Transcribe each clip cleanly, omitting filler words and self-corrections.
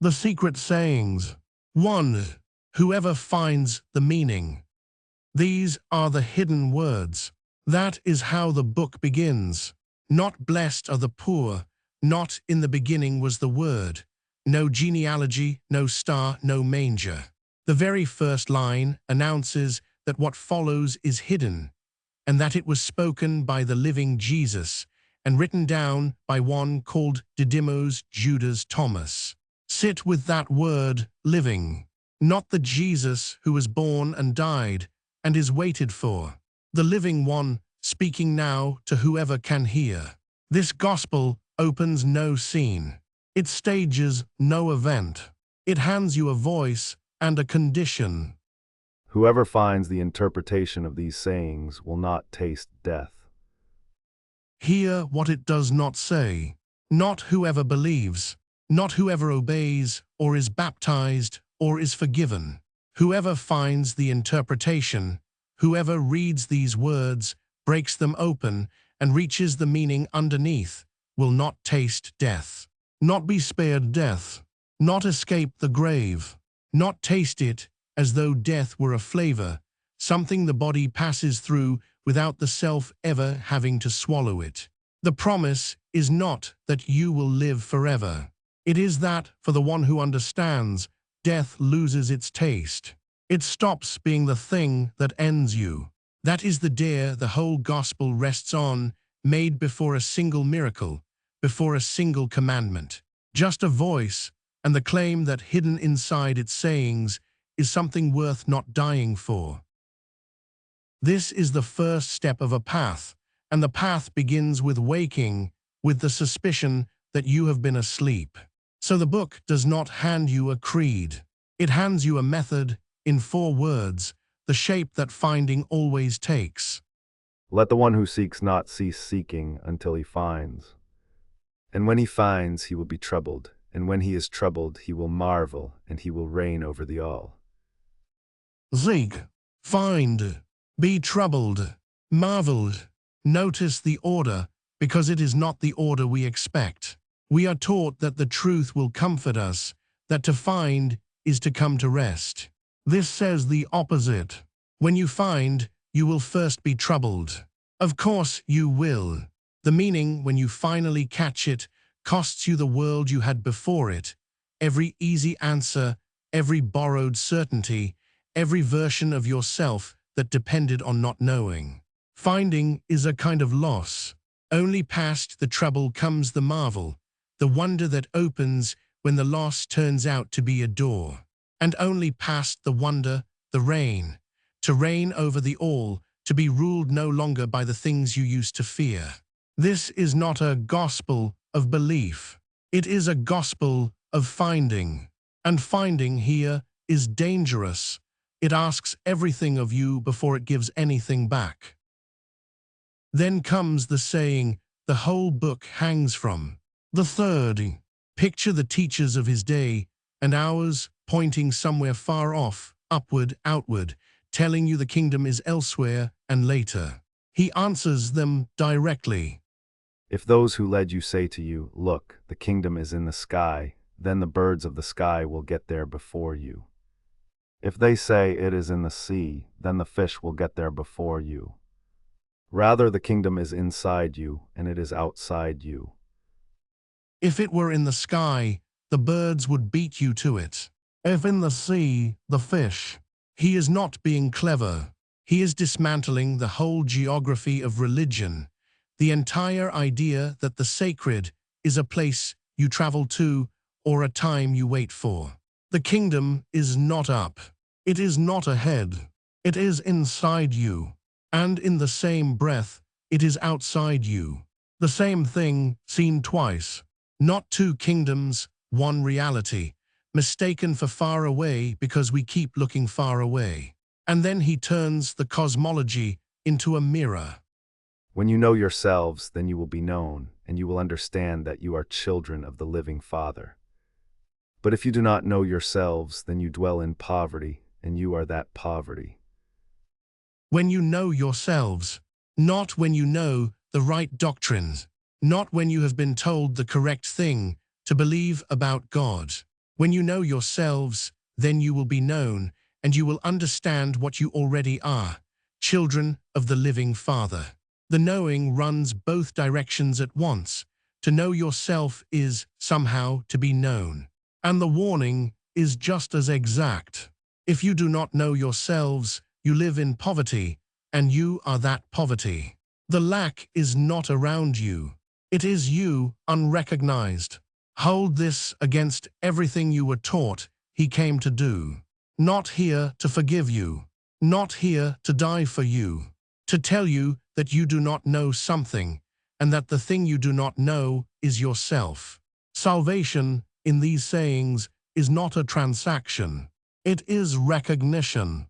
The secret sayings. 1. Whoever finds the meaning. These are the hidden words. That is how the book begins. Not blessed are the poor, not in the beginning was the word. No genealogy, no star, no manger. The very first line announces that what follows is hidden, and that it was spoken by the living Jesus, and written down by one called Didymos Judas Thomas. Sit with that word, living, not the Jesus who was born and died, and is waited for. The living one, speaking now to whoever can hear. This gospel opens no scene. It stages no event. It hands you a voice and a condition. Whoever finds the interpretation of these sayings will not taste death. Hear what it does not say. Not whoever believes, not whoever obeys, or is baptized, or is forgiven. Whoever finds the interpretation, whoever reads these words, breaks them open, and reaches the meaning underneath, will not taste death, not be spared death, not escape the grave, not taste it as though death were a flavor, something the body passes through without the self ever having to swallow it. The promise is not that you will live forever. It is that, for the one who understands, death loses its taste. It stops being the thing that ends you. That is the dare the whole gospel rests on, made before a single miracle, before a single commandment. Just a voice, and the claim that hidden inside its sayings is something worth not dying for. This is the first step of a path, and the path begins with waking, with the suspicion that you have been asleep. So the book does not hand you a creed. It hands you a method, in 4 words, the shape that finding always takes. Let the one who seeks not cease seeking until he finds. And when he finds, he will be troubled, and when he is troubled, he will marvel, and he will reign over the all. Seek, find, be troubled, marveled. Notice the order, because it is not the order we expect. We are taught that the truth will comfort us, that to find is to come to rest. This says the opposite. When you find, you will first be troubled. Of course you will. The meaning, when you finally catch it, costs you the world you had before it. Every easy answer, every borrowed certainty, every version of yourself that depended on not knowing. Finding is a kind of loss. Only past the trouble comes the marvel, the wonder that opens when the loss turns out to be a door. And only past the wonder, the reign, to reign over the all, to be ruled no longer by the things you used to fear. This is not a gospel of belief. It is a gospel of finding. And finding here is dangerous. It asks everything of you before it gives anything back. Then comes the saying the whole book hangs from. The third, picture the teachers of his day and ours pointing somewhere far off, upward, outward, telling you the kingdom is elsewhere and later. He answers them directly. If those who led you say to you, "Look, the kingdom is in the sky," then the birds of the sky will get there before you. If they say it is in the sea, then the fish will get there before you. Rather, the kingdom is inside you, and it is outside you. If it were in the sky, the birds would beat you to it. If in the sea, the fish. He is not being clever. He is dismantling the whole geography of religion, the entire idea that the sacred is a place you travel to or a time you wait for. The kingdom is not up. It is not ahead. It is inside you. And in the same breath, it is outside you. The same thing seen twice. Not 2 kingdoms, 1 reality, mistaken for far away because we keep looking far away. And then he turns the cosmology into a mirror. When you know yourselves, then you will be known, and you will understand that you are children of the living Father. But if you do not know yourselves, then you dwell in poverty, and you are that poverty. When you know yourselves, not when you know the right doctrines, not when you have been told the correct thing to believe about God. When you know yourselves, then you will be known, and you will understand what you already are, children of the living Father. The knowing runs both directions at once. To know yourself is, somehow, to be known. And the warning is just as exact. If you do not know yourselves, you live in poverty, and you are that poverty. The lack is not around you. It is you, unrecognized. Hold this against everything you were taught he came to do. Not here to forgive you. Not here to die for you. To tell you that you do not know something, and that the thing you do not know is yourself. Salvation, in these sayings, is not a transaction. It is recognition.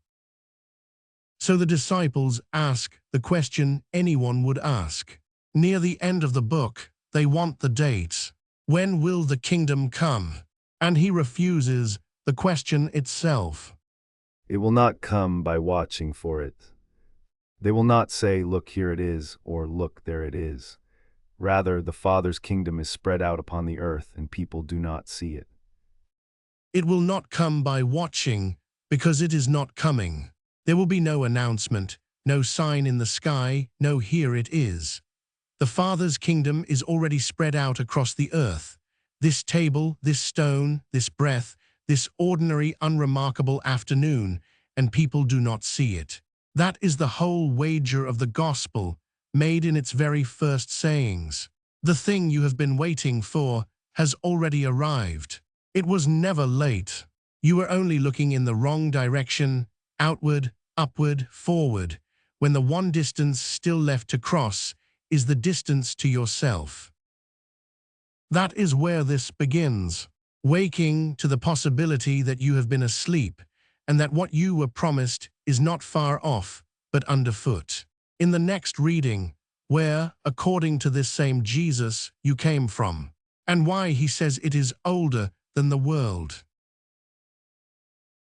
So the disciples ask the question anyone would ask. Near the end of the book, they want the date. When will the kingdom come? And he refuses the question itself. It will not come by watching for it. They will not say, "Look, here it is," or "Look, there it is." Rather, the Father's kingdom is spread out upon the earth, and people do not see it. It will not come by watching, because it is not coming. There will be no announcement, no sign in the sky, no "here it is." The Father's kingdom is already spread out across the earth. This table, this stone, this breath, this ordinary, unremarkable afternoon, and people do not see it. That is the whole wager of the gospel, made in its very first sayings. The thing you have been waiting for has already arrived. It was never late. You were only looking in the wrong direction, outward, upward, forward, when the one distance still left to cross is the distance to yourself. That is where this begins. Waking to the possibility that you have been asleep, and that what you were promised is not far off, but underfoot. In the next reading, where, according to this same Jesus, you came from, and why he says it is older than the world.